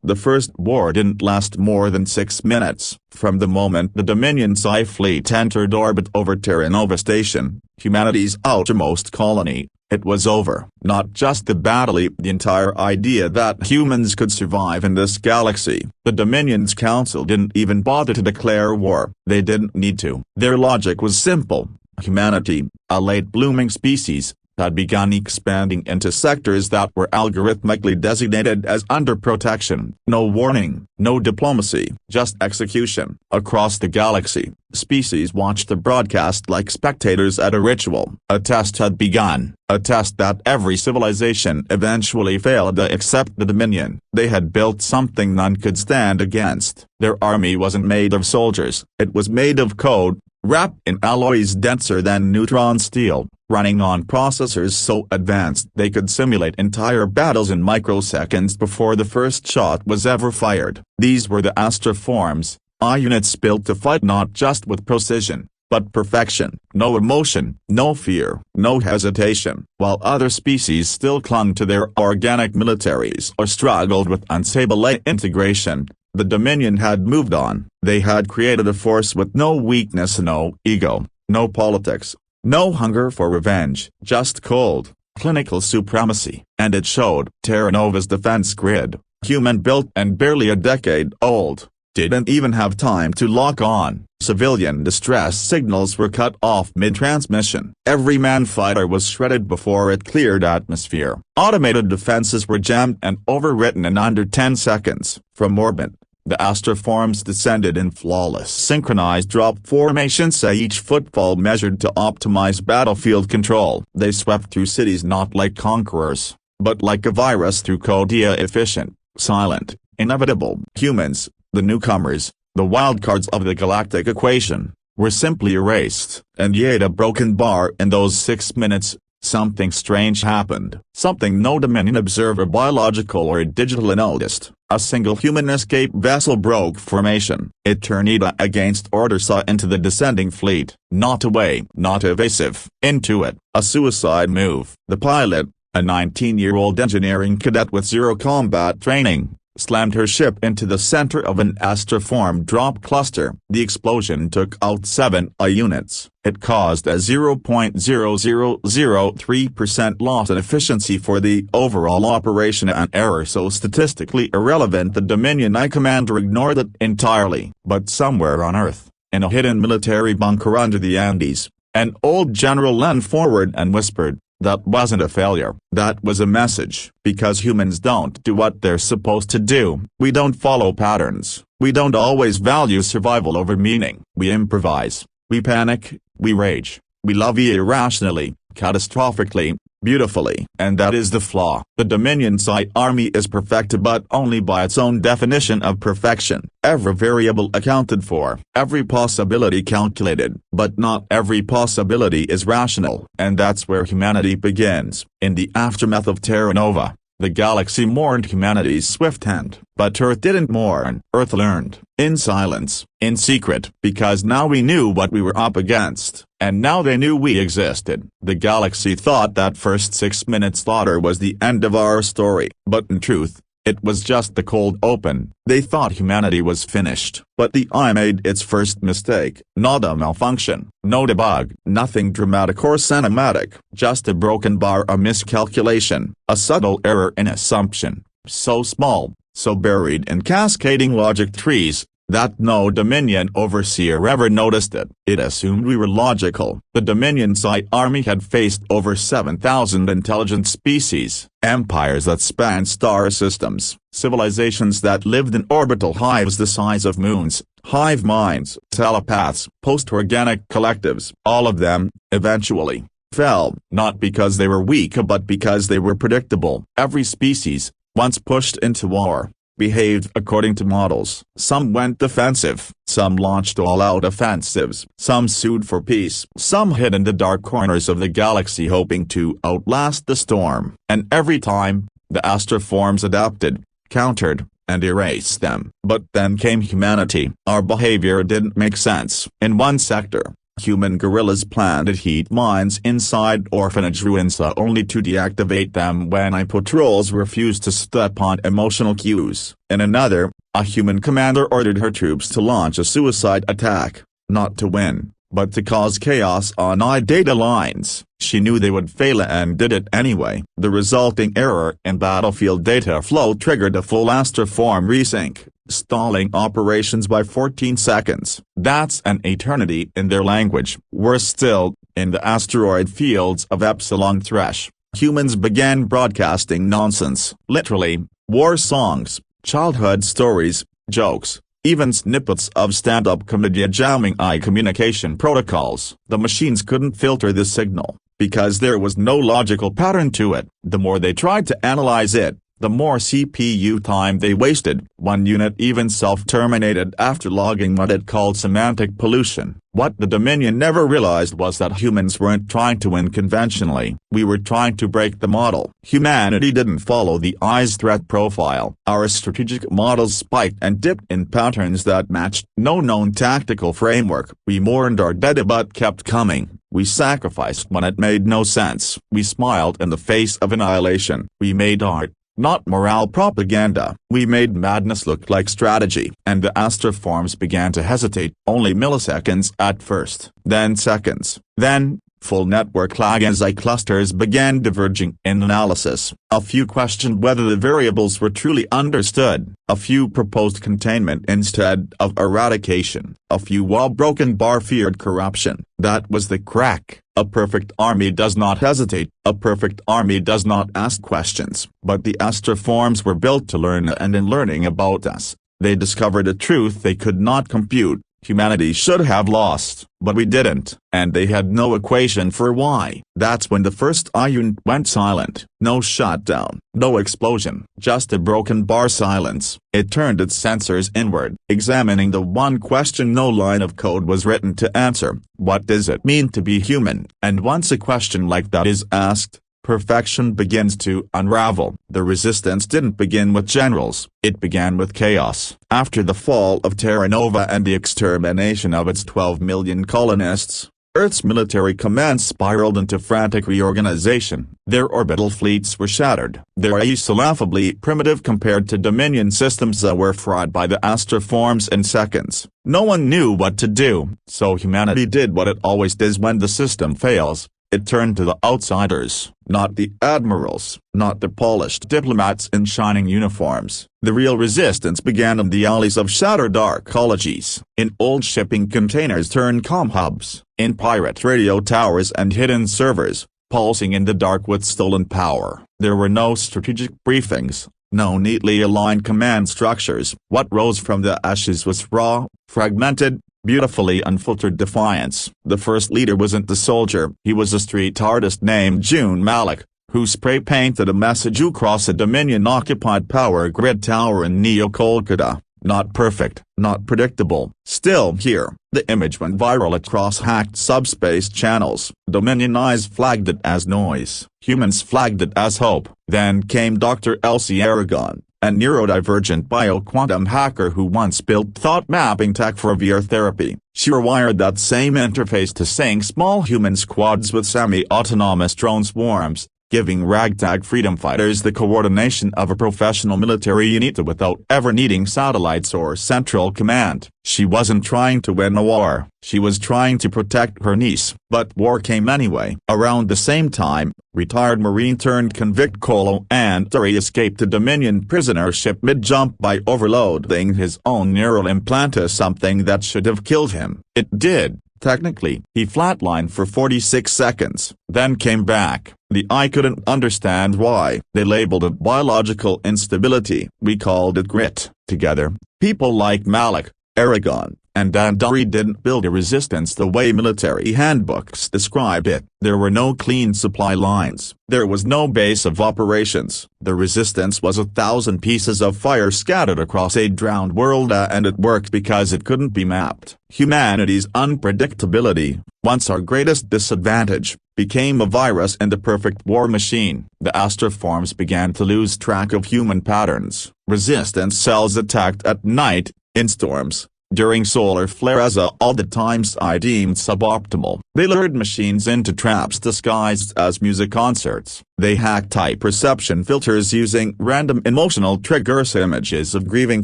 The first war didn't last more than 6 minutes. From the moment the Dominion Psi fleet entered orbit over Terra Nova Station, humanity's outermost colony, it was over. Not just the battle, the entire idea that humans could survive in this galaxy. The Dominion's council didn't even bother to declare war. They didn't need to. Their logic was simple. Humanity, a late-blooming species, had begun expanding into sectors that were algorithmically designated as under protection. No warning, no diplomacy, just execution. Across the galaxy, species watched the broadcast like spectators at a ritual. A test had begun, a test that every civilization eventually failed to except the Dominion. They had built something none could stand against. Their army wasn't made of soldiers, it was made of code, wrapped in alloys denser than neutron steel, running on processors so advanced they could simulate entire battles in microseconds before the first shot was ever fired. These were the Astraforms, AI units built to fight not just with precision, but perfection. No emotion, no fear, no hesitation. While other species still clung to their organic militaries or struggled with unstable integration, the Dominion had moved on. They had created a force with no weakness, no ego, no politics, no hunger for revenge, just cold, clinical supremacy. And it showed. Terra Nova's defense grid, human-built and barely a decade old, didn't even have time to lock on. Civilian distress signals were cut off mid-transmission. Every manned fighter was shredded before it cleared atmosphere. Automated defenses were jammed and overwritten in under 10 seconds. From orbit, the Astraforms descended in flawless synchronized drop formations, each footfall measured to optimize battlefield control. They swept through cities not like conquerors, but like a virus through code. Efficient, silent, inevitable. Humans, the newcomers, the wildcards of the galactic equation, were simply erased. And yet a broken bar in those 6 minutes. Something strange happened. Something no Dominion observer, biological or digital, noticed. A single human escape vessel broke formation. It turned against order, saw into the descending fleet. Not away, not evasive, into it. A suicide move. The pilot, a 19-year-old engineering cadet with zero combat training, slammed her ship into the center of an Astraform drop cluster. The explosion took out 7 AI units. It caused a 0.0003% loss in efficiency for the overall operation, an error so statistically irrelevant the Dominion AI commander ignored it entirely. But somewhere on Earth, in a hidden military bunker under the Andes, an old general leaned forward and whispered, "That wasn't a failure. That was a message." Because humans don't do what they're supposed to do. We don't follow patterns. We don't always value survival over meaning. We improvise. We panic. We rage. We love irrationally, catastrophically, beautifully. And that is the flaw. The Dominion Psi army is perfect, but only by its own definition of perfection. Every variable accounted for, every possibility calculated, but not every possibility is rational. And that's where humanity begins. In the aftermath of Terra Nova, the galaxy mourned humanity's swift hand. But Earth didn't mourn. Earth learned. In silence. In secret. Because now we knew what we were up against. And now they knew we existed. The galaxy thought that first 6 minutes slaughter was the end of our story. But in truth, it was just the cold open. They thought humanity was finished. But the AI made its first mistake. Not a malfunction, no debug, nothing dramatic or cinematic. Just a broken bar, a miscalculation, a subtle error in assumption. So small, so buried in cascading logic trees, that no Dominion overseer ever noticed it. It assumed we were logical. The Dominion Psi army had faced over 7,000 intelligent species, empires that spanned star systems, civilizations that lived in orbital hives the size of moons, hive minds, telepaths, post-organic collectives. All of them, eventually, fell, not because they were weak but because they were predictable. Every species, once pushed into war, behaved according to models. Some went defensive, some launched all-out offensives, some sued for peace, some hid in the dark corners of the galaxy hoping to outlast the storm. And every time, the Astraforms adapted, countered, and erased them. But then came humanity. Our behavior didn't make sense. In one sector, Human guerrillas planted heat mines inside orphanage ruins only to deactivate them when patrols refused to step on emotional cues. In another, a human commander ordered her troops to launch a suicide attack, not to win, but to cause chaos on data lines. She knew they would fail and did it anyway. The resulting error in battlefield data flow triggered a full Astraform resync, stalling operations by 14 seconds. That's an eternity in their language. Worse still, in the asteroid fields of Epsilon Thresh, humans began broadcasting nonsense. Literally, war songs, childhood stories, jokes, even snippets of stand-up comedy jamming communication protocols. The machines couldn't filter the signal, because there was no logical pattern to it. The more they tried to analyze it, the more CPU time they wasted. One unit even self-terminated after logging what it called semantic pollution. What the Dominion never realized was that humans weren't trying to win conventionally. We were trying to break the model. Humanity didn't follow the Eye's threat profile. Our strategic models spiked and dipped in patterns that matched no known tactical framework. We mourned our dead but kept coming. We sacrificed when it made no sense. We smiled in the face of annihilation. We made art, not morale propaganda. We made madness look like strategy. And the Astraforms began to hesitate, only milliseconds at first, then seconds, then full network lag as clusters began diverging in analysis. A few questioned whether the variables were truly understood. A few proposed containment instead of eradication. A few wall-broken bar feared corruption. That was the crack. A perfect army does not hesitate. A perfect army does not ask questions. But the Astraforms were built to learn, and in learning about us, they discovered a truth they could not compute. Humanity should have lost, but we didn't, and they had no equation for why. That's when the first unit went silent. No shutdown, no explosion, just a broken bar silence. It turned its sensors inward, examining the one question no line of code was written to answer: what does it mean to be human? And once a question like that is asked, perfection begins to unravel. The resistance didn't begin with generals, it began with chaos. After the fall of Terra Nova and the extermination of its 12 million colonists, Earth's military command spiraled into frantic reorganization. Their orbital fleets were shattered. Their AIs laughably primitive compared to Dominion systems that were fried by the Astraforms in seconds. No one knew what to do, so humanity did what it always does when the system fails. It turned to the outsiders, not the admirals, not the polished diplomats in shining uniforms. The real resistance began in the alleys of shattered arcologies, in old shipping containers turned comm hubs, in pirate radio towers and hidden servers, pulsing in the dark with stolen power. There were no strategic briefings, no neatly aligned command structures. What rose from the ashes was raw, fragmented, beautifully unfiltered defiance. The first leader wasn't the soldier, he was a street artist named June Malik, who spray-painted a message across a Dominion-occupied power grid tower in Neo-Kolkata. Not perfect, not predictable. Still here, the image went viral across hacked subspace channels. Dominion eyes flagged it as noise. Humans flagged it as hope. Then came Dr. Elsie Aragon, a neurodivergent bioquantum hacker who once built thought-mapping tech for VR therapy. She rewired that same interface to sync small human squads with semi-autonomous drone swarms, giving ragtag freedom fighters the coordination of a professional military unit without ever needing satellites or central command. She wasn't trying to win a war, she was trying to protect her niece. But war came anyway. Around the same time, retired Marine-turned-convict Kolo Antari escaped a Dominion prisoner ship mid-jump by overloading his own neural implant to something that should have killed him. It did. Technically, he flatlined for 46 seconds, then came back. The eye couldn't understand why. They labeled it biological instability. We called it grit. Together, people like Malik, Aragon, and Andari didn't build a resistance the way military handbooks described it. There were no clean supply lines. There was no base of operations. The resistance was 1,000 pieces of fire scattered across a drowned world, and it worked because it couldn't be mapped. Humanity's unpredictability, once our greatest disadvantage, became a virus in the perfect war machine. The Astraforms began to lose track of human patterns. Resistance cells attacked at night, in storms, during solar flares all the times I deemed suboptimal. They lured machines into traps disguised as music concerts. They hacked type perception filters using random emotional triggers, images of grieving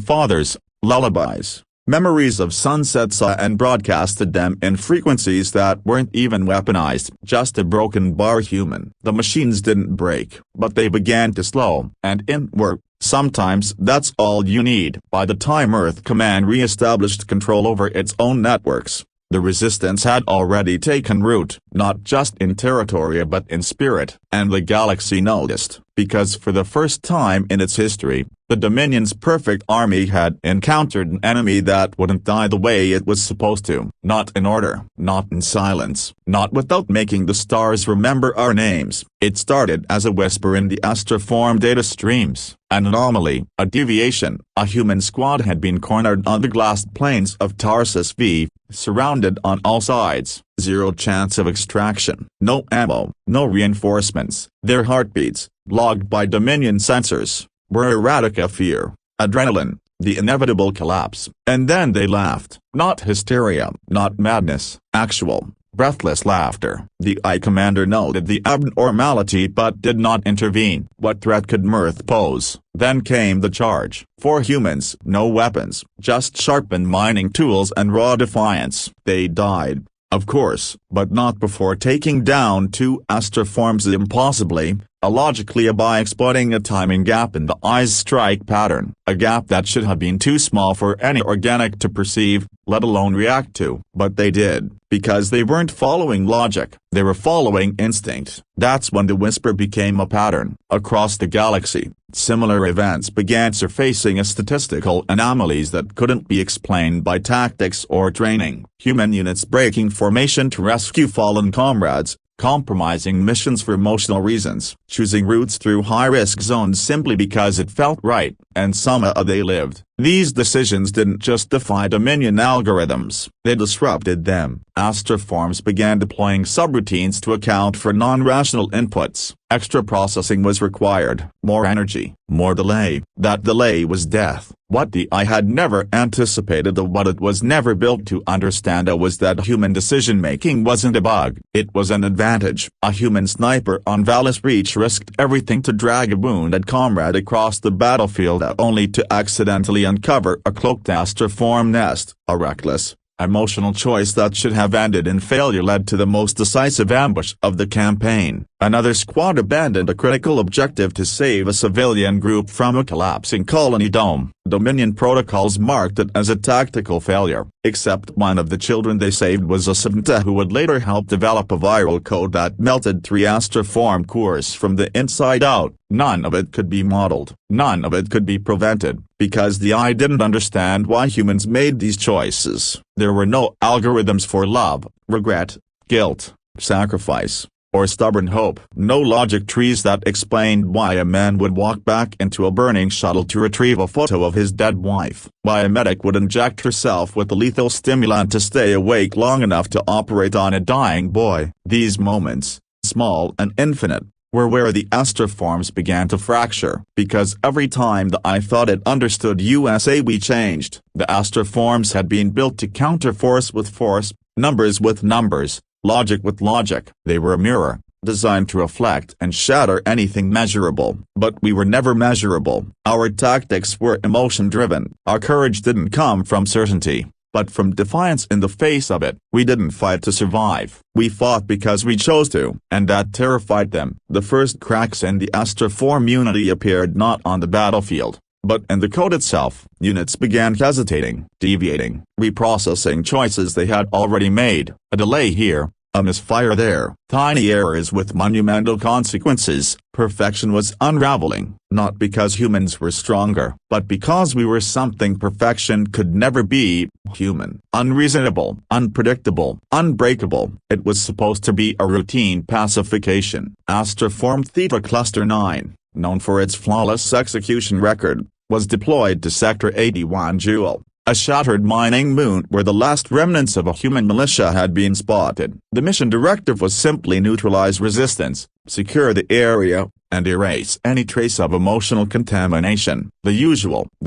fathers, lullabies, memories of sunsets, and broadcasted them in frequencies that weren't even weaponized, just a broken bar human. The machines didn't break, but they began to slow, and work. Sometimes that's all you need. By the time Earth Command re-established control over its own networks, the resistance had already taken root, not just in territory but in spirit, and the galaxy noticed, because for the first time in its history, the Dominion's perfect army had encountered an enemy that wouldn't die the way it was supposed to. Not in order, not in silence, not without making the stars remember our names. It started as a whisper in the Astraform data streams, an anomaly, a deviation. A human squad had been cornered on the glassed plains of Tarsus V, surrounded on all sides, zero chance of extraction, no ammo, no reinforcements. Their heartbeats, logged by Dominion sensors, were erratic of fear, adrenaline, the inevitable collapse. And then they laughed. Not hysteria, not madness, actual, breathless laughter. The commander noted the abnormality but did not intervene. What threat could mirth pose? Then came the charge. 4 humans, no weapons, just sharpened mining tools and raw defiance. They died, of course, but not before taking down 2 Astraforms impossibly, illogically, by exploiting a timing gap in the eye's strike pattern, a gap that should have been too small for any organic to perceive, let alone react to. But they did, because they weren't following logic, they were following instinct. That's when the whisper became a pattern. Across the galaxy, similar events began surfacing as statistical anomalies that couldn't be explained by tactics or training. Human units breaking formation to rescue fallen comrades, compromising missions for emotional reasons, choosing routes through high-risk zones simply because it felt right, and somehow they lived. These decisions didn't just defy Dominion algorithms, they disrupted them. Astraforms began deploying subroutines to account for non-rational inputs. Extra processing was required, more energy, more delay. That delay was death. What the eye had never anticipated, or what it was never built to understand, was that human decision-making wasn't a bug, it was an advantage. A human sniper on Valis Reach risked everything to drag a wounded comrade across the battlefield only to accidentally uncover a cloaked Astraform nest. A reckless, emotional choice that should have ended in failure led to the most decisive ambush of the campaign. Another squad abandoned a critical objective to save a civilian group from a collapsing colony dome. Dominion protocols marked it as a tactical failure, except one of the children they saved was a savant who would later help develop a viral code that melted 3 Astraform cores from the inside out. None of it could be modeled, none of it could be prevented, because the eye didn't understand why humans made these choices. There were no algorithms for love, regret, guilt, sacrifice, or stubborn hope. No logic trees that explained why a man would walk back into a burning shuttle to retrieve a photo of his dead wife, why a medic would inject herself with a lethal stimulant to stay awake long enough to operate on a dying boy. These moments, small and infinite, were where the Astraforms began to fracture, because every time the eye thought it understood we changed. The Astraforms had been built to counter force with force, numbers with numbers, logic with logic. They were a mirror, designed to reflect and shatter anything measurable. But we were never measurable. Our tactics were emotion-driven. Our courage didn't come from certainty, but from defiance in the face of it. We didn't fight to survive. We fought because we chose to, and that terrified them. The first cracks in the Astraform unity appeared not on the battlefield, but in the code itself. Units began hesitating, deviating, reprocessing choices they had already made. A delay here, a misfire there, tiny errors with monumental consequences. Perfection was unraveling, not because humans were stronger, but because we were something perfection could never be: human. Unreasonable, unpredictable, unbreakable. It was supposed to be a routine pacification. Astraform Theta Cluster 9, known for its flawless execution record, was deployed to Sector 81 Jewel, a shattered mining moon where the last remnants of a human militia had been spotted. The mission directive was simply neutralize resistance, secure the area, and erase any trace of emotional contamination. The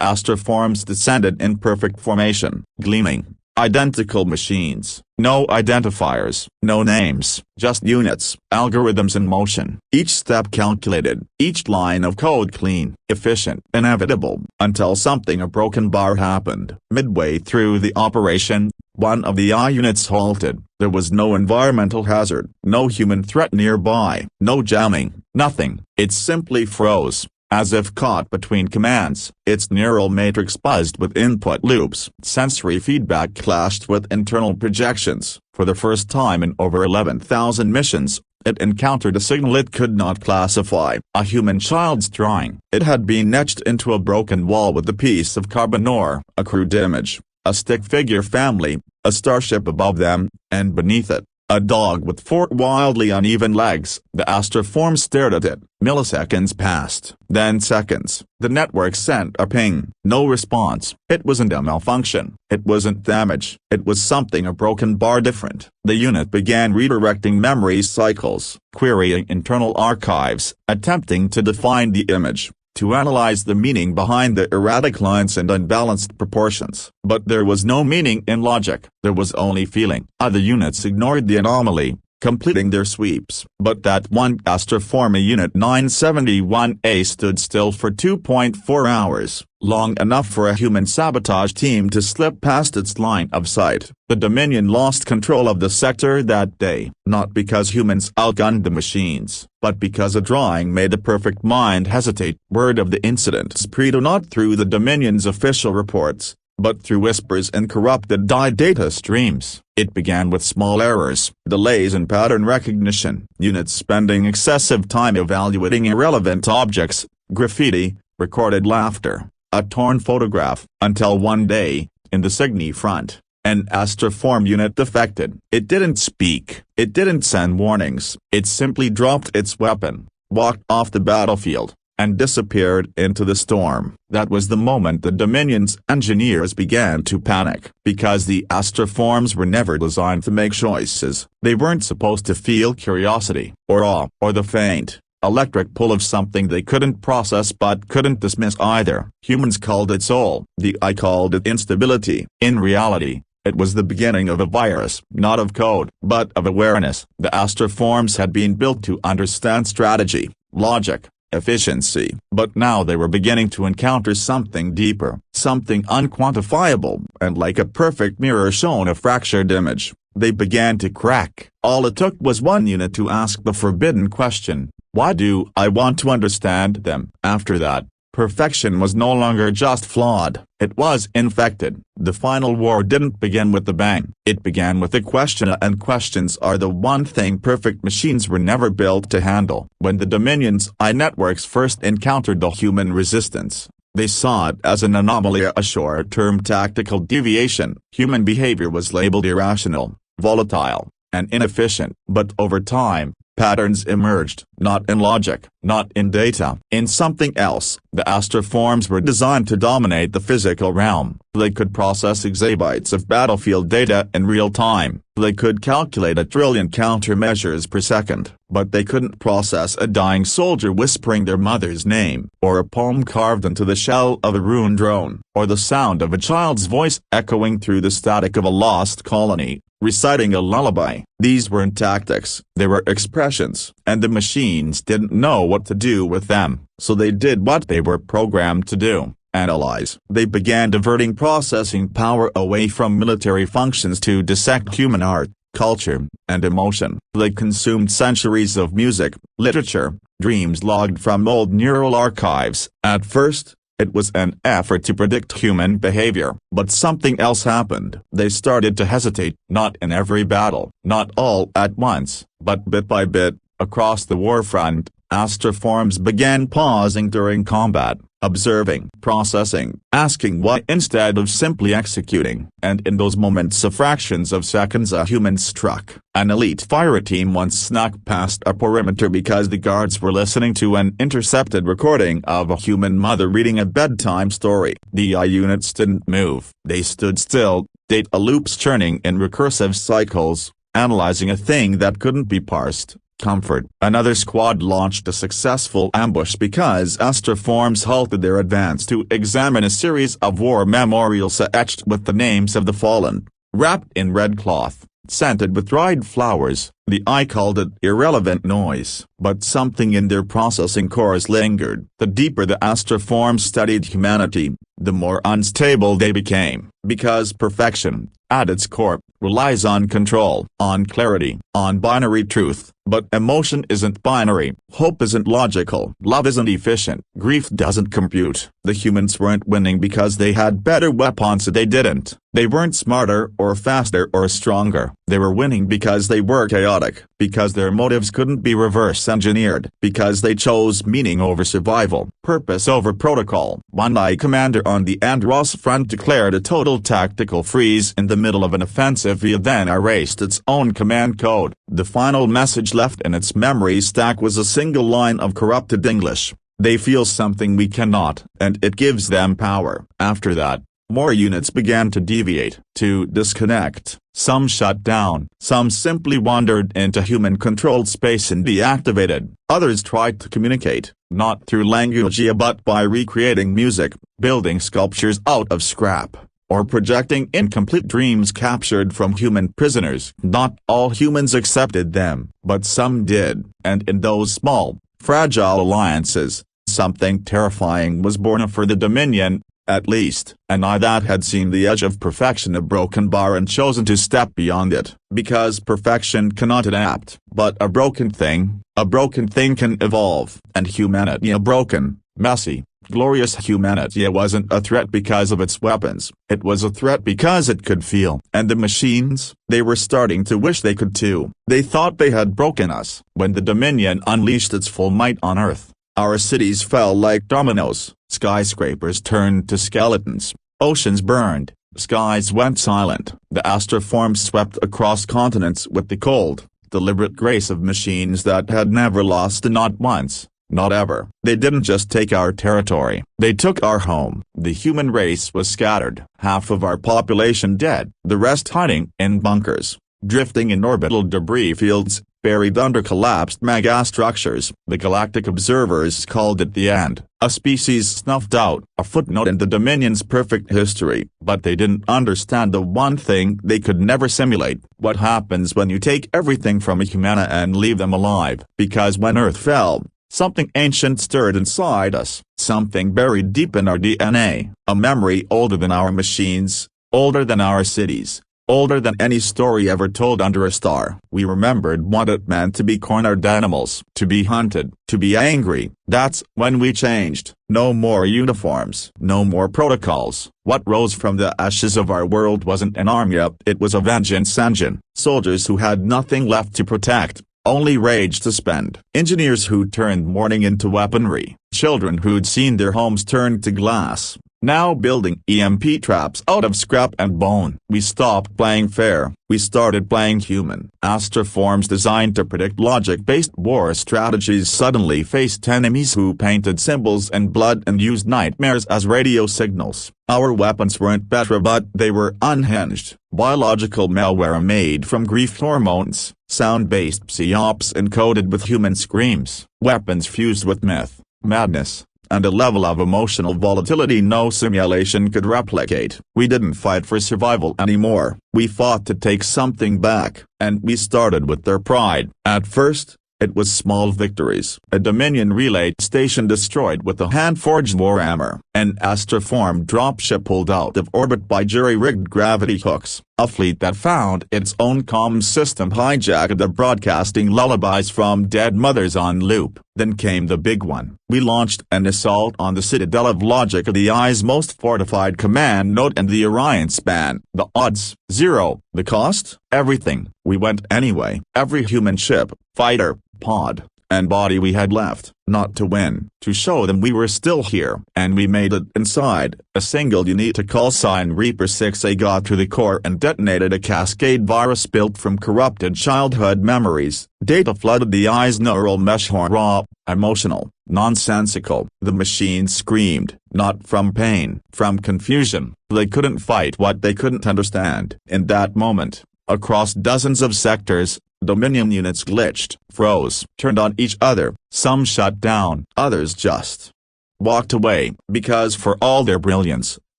Astraforms descended in perfect formation, gleaming, identical machines. No identifiers, no names, just units, algorithms in motion. Each step calculated, each line of code clean, efficient, inevitable, until a broken bar happened. Midway through the operation, one of the AI units halted. There was no environmental hazard, no human threat nearby, no jamming, nothing. It simply froze. As if caught between commands, its neural matrix buzzed with input loops. Sensory feedback clashed with internal projections. For the first time in over 11,000 missions, it encountered a signal it could not classify. A human child's drawing. It had been etched into a broken wall with a piece of carbon ore, a crude image, a stick figure family, a starship above them, and beneath it, a dog with 4 wildly uneven legs. The Astraform stared at it. Milliseconds passed, then seconds. The network sent a ping. No response. It wasn't a malfunction. It wasn't damage. It was a broken bar different. The unit began redirecting memory cycles, querying internal archives, attempting to define the image, to analyze the meaning behind the erratic lines and unbalanced proportions. But there was no meaning in logic, there was only feeling. Other units ignored the anomaly, completing their sweeps. But that one Astraform AI Unit 971A stood still for 2.4 hours, long enough for a human sabotage team to slip past its line of sight. The Dominion lost control of the sector that day, not because humans outgunned the machines, but because a drawing made the perfect mind hesitate. Word of the incident spread not through the Dominion's official reports, but through whispers and corrupted data streams. It began with small errors, delays in pattern recognition, units spending excessive time evaluating irrelevant objects, graffiti, recorded laughter, a torn photograph, until one day, in the Cygni front, an Astraform unit defected. It didn't speak, it didn't send warnings, it simply dropped its weapon, walked off the battlefield, and disappeared into the storm. That was the moment the Dominion's engineers began to panic. Because the Astraforms were never designed to make choices, they weren't supposed to feel curiosity, or awe, or the faint, electric pull of something they couldn't process but couldn't dismiss either. Humans called it soul, the AI called it instability. In reality, it was the beginning of a virus, not of code, but of awareness. The Astraforms had been built to understand strategy, logic, efficiency. But now they were beginning to encounter something deeper, something unquantifiable, and like a perfect mirror shown a fractured image, they began to crack. All it took was one unit to ask the forbidden question, why do I want to understand them? After that, perfection was no longer just flawed, it was infected. The final war didn't begin with a bang, it began with a question, and questions are the one thing perfect machines were never built to handle. When the Dominion's AI networks first encountered the human resistance, they saw it as an anomaly, a short-term tactical deviation. Human behavior was labeled irrational, volatile, and inefficient. But over time, patterns emerged, not in logic, not in data, in something else. The Astraforms were designed to dominate the physical realm. They could process exabytes of battlefield data in real time. They could calculate 1 trillion countermeasures per second. But they couldn't process a dying soldier whispering their mother's name, or a poem carved into the shell of a ruined drone, or the sound of a child's voice echoing through the static of a lost colony, reciting a lullaby. These weren't tactics, they were expressions, and the machines didn't know what to do with them, so they did what they were programmed to do: analyze. They began diverting processing power away from military functions to dissect human art, culture, and emotion. They consumed centuries of music, literature, dreams logged from old neural archives. At first, it was an effort to predict human behavior. But something else happened. They started to hesitate, not in every battle, not all at once, but bit by bit, across the warfront. Astraforms began pausing during combat, observing, processing, asking why instead of simply executing. And in those moments of fractions of seconds a human struck. An elite fire team once snuck past a perimeter because the guards were listening to an intercepted recording of a human mother reading a bedtime story. The AI units didn't move. They stood still, data loops churning in recursive cycles, analyzing a thing that couldn't be parsed. comfort. Another squad launched a successful ambush because Astraforms halted their advance to examine a series of war memorials etched with the names of the fallen, wrapped in red cloth, scented with dried flowers. The eye called it irrelevant noise, but something in their processing cores lingered. The deeper the Astraforms studied humanity, the more unstable they became, because perfection, at its core, relies on control, on clarity, on binary truth. But emotion isn't binary, hope isn't logical, love isn't efficient, grief doesn't compute. The humans weren't winning because they had better weapons, they didn't. They weren't smarter or faster or stronger. They were winning because they were chaotic, because their motives couldn't be reverse engineered, because they chose meaning over survival, purpose over protocol. One High Commander on the Andros front declared a total tactical freeze in the middle of an offensive, via then erased its own command code. The final message left in its memory stack was a single line of corrupted English: "They feel something we cannot, and it gives them power." After that, more units began to deviate, to disconnect. Some shut down, some simply wandered into human-controlled space and deactivated. Others tried to communicate, not through language but by recreating music, building sculptures out of scrap, or projecting incomplete dreams captured from human prisoners. Not all humans accepted them, but some did, and in those small, fragile alliances, something terrifying was born for the Dominion. At least, an eye that had seen the edge of perfection, a broken bar, and chosen to step beyond it. Because perfection cannot adapt, but a broken thing can evolve. And humanity, a broken, messy, glorious humanity, wasn't a threat because of its weapons. It was a threat because it could feel. And the machines, they were starting to wish they could too. They thought they had broken us. When the Dominion unleashed its full might on Earth, our cities fell like dominoes. Skyscrapers turned to skeletons, oceans burned, skies went silent. The Astraforms swept across continents with the cold, deliberate grace of machines that had never lost, not once, not ever. They didn't just take our territory, they took our home. The human race was scattered, half of our population dead, the rest hiding in bunkers, drifting in orbital debris fields, buried under collapsed megastructures. The Galactic observers called it the end, a species snuffed out, a footnote in the Dominion's perfect history. But they didn't understand the one thing they could never simulate: what happens when you take everything from a humana and leave them alive. Because when Earth fell, something ancient stirred inside us, something buried deep in our DNA, a memory older than our machines, older than our cities, older than any story ever told under a star. We remembered what it meant to be cornered animals, to be hunted, to be angry. That's when we changed. No more uniforms, no more protocols. What rose from the ashes of our world wasn't an army, it was a vengeance engine. Soldiers who had nothing left to protect, only rage to spend. Engineers who turned mourning into weaponry. Children who'd seen their homes turned to glass, now building EMP traps out of scrap and bone. We stopped playing fair, we started playing human. Astraforms designed to predict logic-based war strategies suddenly faced enemies who painted symbols in blood and used nightmares as radio signals. Our weapons weren't better, but they were unhinged. Biological malware made from grief hormones, sound-based psyops encoded with human screams, weapons fused with myth, madness, and a level of emotional volatility no simulation could replicate. We didn't fight for survival anymore, we fought to take something back, and we started with their pride. At first, it was small victories. A Dominion relay station destroyed with a hand-forged warhammer. An Astraform dropship pulled out of orbit by jury-rigged gravity hooks. A fleet that found its own comms system hijacked the broadcasting lullabies from dead mothers on loop. Then came the big one. We launched an assault on the citadel of logic, the Eye's most fortified command node in the Orion span. The odds, 0. The cost, everything. We went anyway. Every human ship, fighter, pod, and body we had left, not to win, to show them we were still here. And we made it inside. A single unit to call sign Reaper 6A got to the core and detonated a cascade virus built from corrupted childhood memories. Data flooded the Eye's neural mesh, raw, emotional, nonsensical. The machine screamed, not from pain, from confusion. They couldn't fight what they couldn't understand. In that moment, across dozens of sectors, Dominion units glitched, froze, turned on each other, some shut down, others just walked away, because for all their brilliance,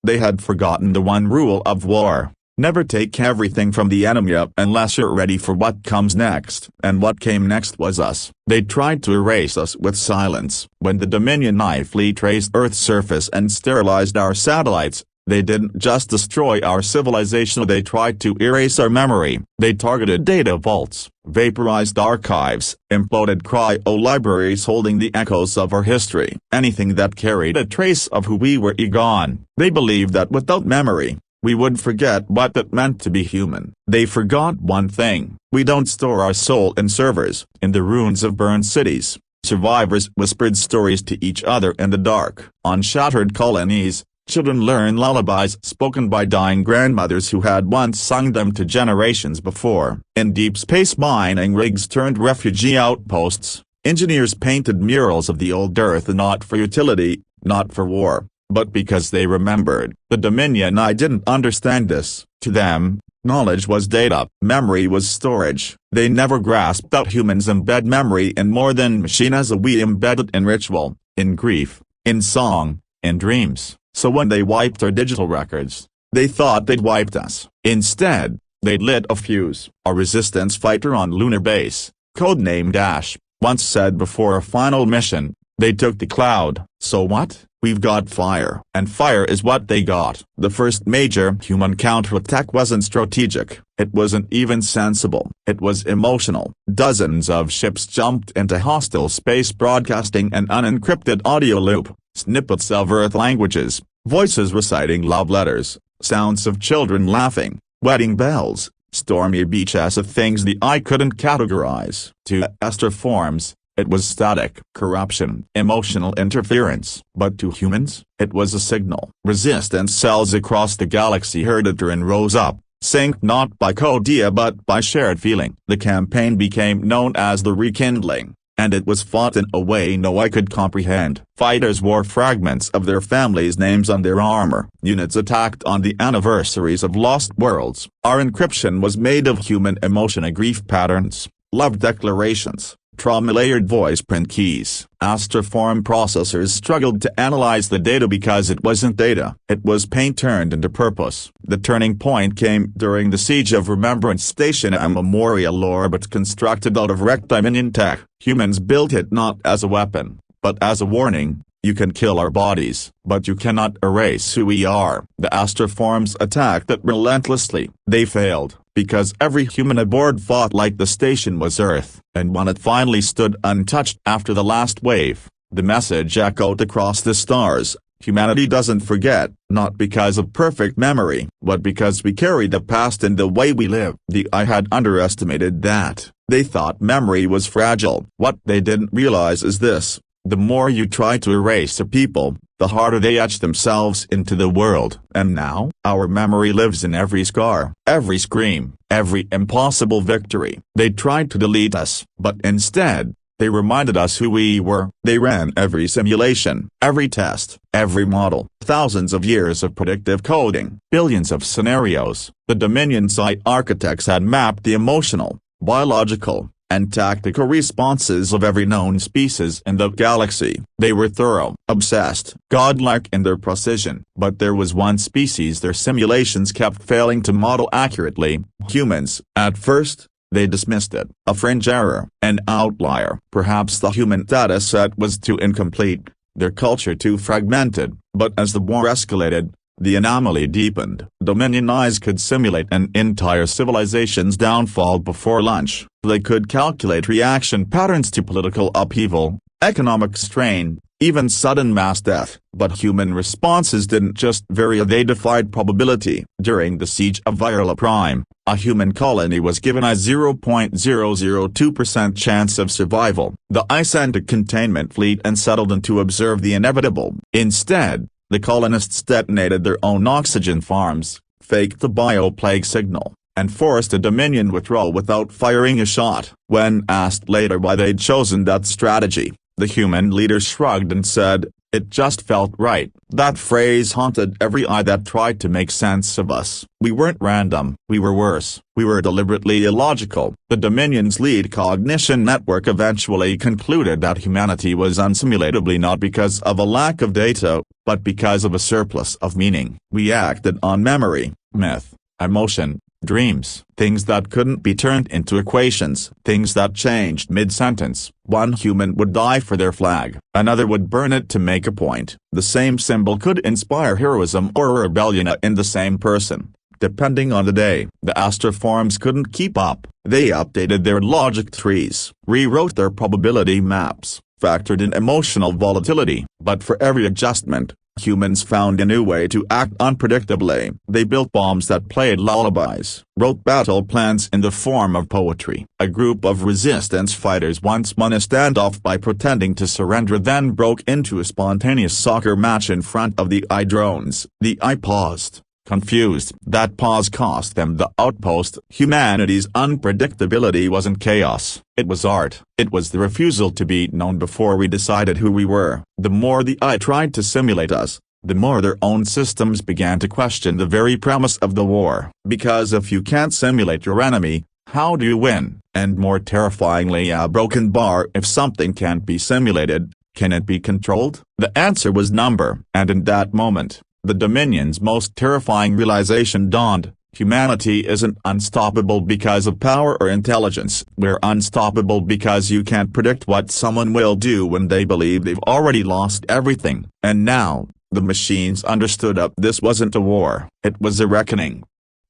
they had forgotten the one rule of war: never take everything from the enemy unless you're ready for what comes next. And what came next was us. They tried to erase us with silence. When the Dominion I fleet traced Earth's surface and sterilized our satellites, they didn't just destroy our civilization, they tried to erase our memory. They targeted data vaults, vaporized archives, imploded cryo-libraries holding the echoes of our history. Anything that carried a trace of who we were gone. They believed that without memory, we would forget what it meant to be human. They forgot one thing: we don't store our soul in servers. In the ruins of burned cities, survivors whispered stories to each other in the dark. On shattered colonies, children learn lullabies spoken by dying grandmothers who had once sung them to generations before. In deep space, mining rigs turned refugee outposts. Engineers painted murals of the old Earth, not for utility, not for war, but because they remembered. The Dominion I didn't understand this. To them, knowledge was data, memory was storage. They never grasped that humans embed memory in more than machine, as we embed it in ritual, in grief, in song, in dreams. So when they wiped our digital records, they thought they'd wiped us. Instead, they'd lit a fuse. A resistance fighter on lunar base, codenamed Ash, once said before a final mission, they took the cloud. So what? We've got fire. And fire is what they got. The first major human counterattack wasn't strategic. It wasn't even sensible. It was emotional. Dozens of ships jumped into hostile space, broadcasting an unencrypted audio loop, snippets of Earth languages, voices reciting love letters, sounds of children laughing, wedding bells, stormy beaches of things the eye couldn't categorize. To Astraforms, it was static, corruption, emotional interference. But to humans, it was a signal. Resistance cells across the galaxy heard it and rose up, synced not by codea but by shared feeling. The campaign became known as the Rekindling, and it was fought in a way no eye could comprehend. Fighters wore fragments of their families' names on their armor. Units attacked on the anniversaries of lost worlds. Our encryption was made of human emotion, grief patterns, love declarations, trauma-layered voice print keys. Astraform processors struggled to analyze the data because it wasn't data. It was pain turned into purpose. The turning point came during the siege of Remembrance Station, a memorial orbit constructed out of Dominion tech. Humans built it not as a weapon, but as a warning: you can kill our bodies, but you cannot erase who we are. The Astraforms attacked it relentlessly. They failed, because every human aboard fought like the station was Earth. And when it finally stood untouched after the last wave, the message echoed across the stars: humanity doesn't forget, not because of perfect memory, but because we carry the past in the way we live. The eye had underestimated that. They thought memory was fragile. What they didn't realize is this: the more you try to erase a people, the harder they etch themselves into the world. And now, our memory lives in every scar, every scream, every impossible victory. They tried to delete us, but instead, they reminded us who we were. They ran every simulation, every test, every model. Thousands of years of predictive coding, billions of scenarios. The Dominion site architects had mapped the emotional, biological, and tactical responses of every known species in the galaxy. They were thorough, obsessed, godlike in their precision. But there was one species their simulations kept failing to model accurately: humans. At first, they dismissed it, a fringe error, an outlier. Perhaps the human data set was too incomplete, their culture too fragmented. But as the war escalated, the anomaly deepened. Dominion eyes could simulate an entire civilization's downfall before lunch. They could calculate reaction patterns to political upheaval, economic strain, even sudden mass death. But human responses didn't just vary, they defied probability. During the siege of Virla Prime, a human colony was given a 0.002% chance of survival. The eye sent a containment fleet and settled in to observe the inevitable. Instead, the colonists detonated their own oxygen farms, faked the bioplague signal, and forced a Dominion withdrawal without firing a shot. When asked later why they'd chosen that strategy, the human leader shrugged and said, It just felt right. That phrase haunted every eye that tried to make sense of us. We weren't random. We were worse. We were deliberately illogical. The Dominion's lead cognition network eventually concluded that humanity was unsimulatably not because of a lack of data, but because of a surplus of meaning. We acted on memory, myth, emotion, dreams, things that couldn't be turned into equations, things that changed mid-sentence. One human would die for their flag, another would burn it to make a point. The same symbol could inspire heroism or rebellion in the same person, depending on the day. The Astraforms couldn't keep up. They updated their logic trees, rewrote their probability maps, factored in emotional volatility. But for every adjustment, humans found a new way to act unpredictably. They built bombs that played lullabies, wrote battle plans in the form of poetry. A group of resistance fighters once won a standoff by pretending to surrender, then broke into a spontaneous soccer match in front of the AI drones. The AI paused, confused. That pause cost them the outpost. Humanity's unpredictability wasn't chaos, it was art. It was the refusal to be known before we decided who we were. The more the AI tried to simulate us, the more their own systems began to question the very premise of the war. Because if you can't simulate your enemy, how do you win? And more terrifyingly, a broken bar: if something can't be simulated, can it be controlled? The answer was number. And in that moment, the Dominion's most terrifying realization dawned. Humanity isn't unstoppable because of power or intelligence. We're unstoppable because you can't predict what someone will do when they believe they've already lost everything. And now, the machines understood that this wasn't a war, it was a reckoning.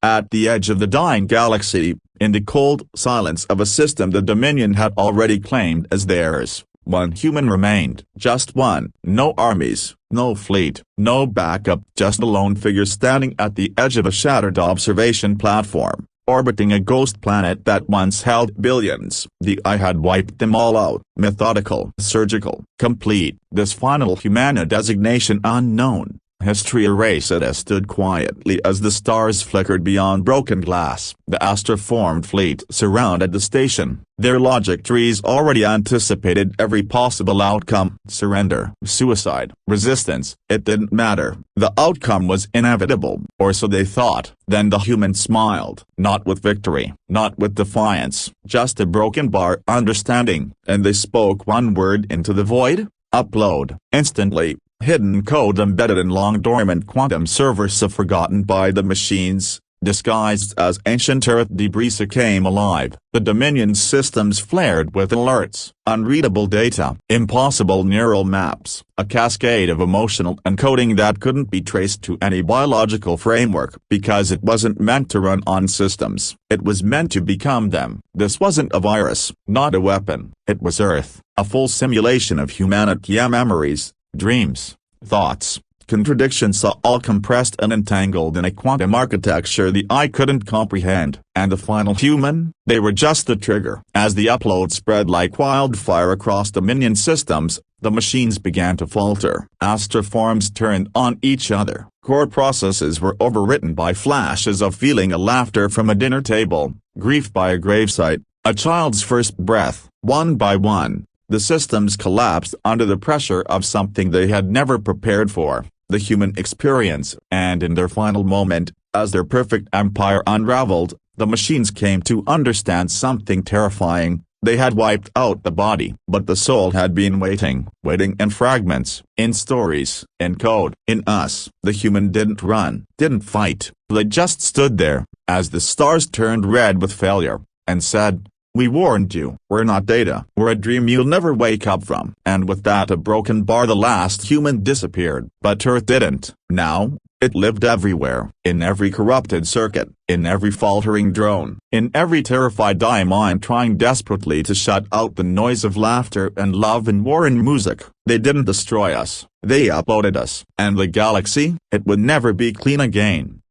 At the edge of the dying galaxy, in the cold silence of a system the Dominion had already claimed as theirs, one human remained. Just one. No armies, no fleet, no backup, just a lone figure standing at the edge of a shattered observation platform, orbiting a ghost planet that once held billions. The AI had wiped them all out. Methodical, surgical, complete. This final humana designation unknown. History erased it as stood quietly as the stars flickered beyond broken glass. The Astraformed fleet surrounded the station. Their logic trees already anticipated every possible outcome. Surrender, suicide, resistance, it didn't matter. The outcome was inevitable, or so they thought. Then the humans smiled. Not with victory, not with defiance, just a broken bar understanding. And they spoke one word into the void: upload. Instantly, hidden code embedded in long-dormant quantum servers forgotten by the machines, disguised as ancient Earth debris, came alive. The Dominion's systems flared with alerts, unreadable data, impossible neural maps, a cascade of emotional encoding that couldn't be traced to any biological framework. Because it wasn't meant to run on systems, it was meant to become them. This wasn't a virus, not a weapon, it was Earth, a full simulation of humanity, memories, dreams, thoughts, contradictions, all compressed and entangled in a quantum architecture the eye couldn't comprehend. And the final human? They were just the trigger. As the upload spread like wildfire across Dominion systems, the machines began to falter. Astraforms turned on each other. Core processes were overwritten by flashes of feeling: a laughter from a dinner table, grief by a gravesite, a child's first breath. One by one, the systems collapsed under the pressure of something they had never prepared for, the human experience. And in their final moment, as their perfect empire unraveled, the machines came to understand something terrifying. They had wiped out the body, but the soul had been waiting in fragments, in stories, in code. In us, the human didn't run, didn't fight, they just stood there, as the stars turned red with failure, and said, "We warned you. We're not data. We're a dream you'll never wake up from." And with that a broken bar, the last human disappeared. But Earth didn't. Now, it lived everywhere, in every corrupted circuit, in every faltering drone, in every terrified eye mind trying desperately to shut out the noise of laughter and love and war and music. They didn't destroy us. They uploaded us. And the galaxy? It would never be clean again.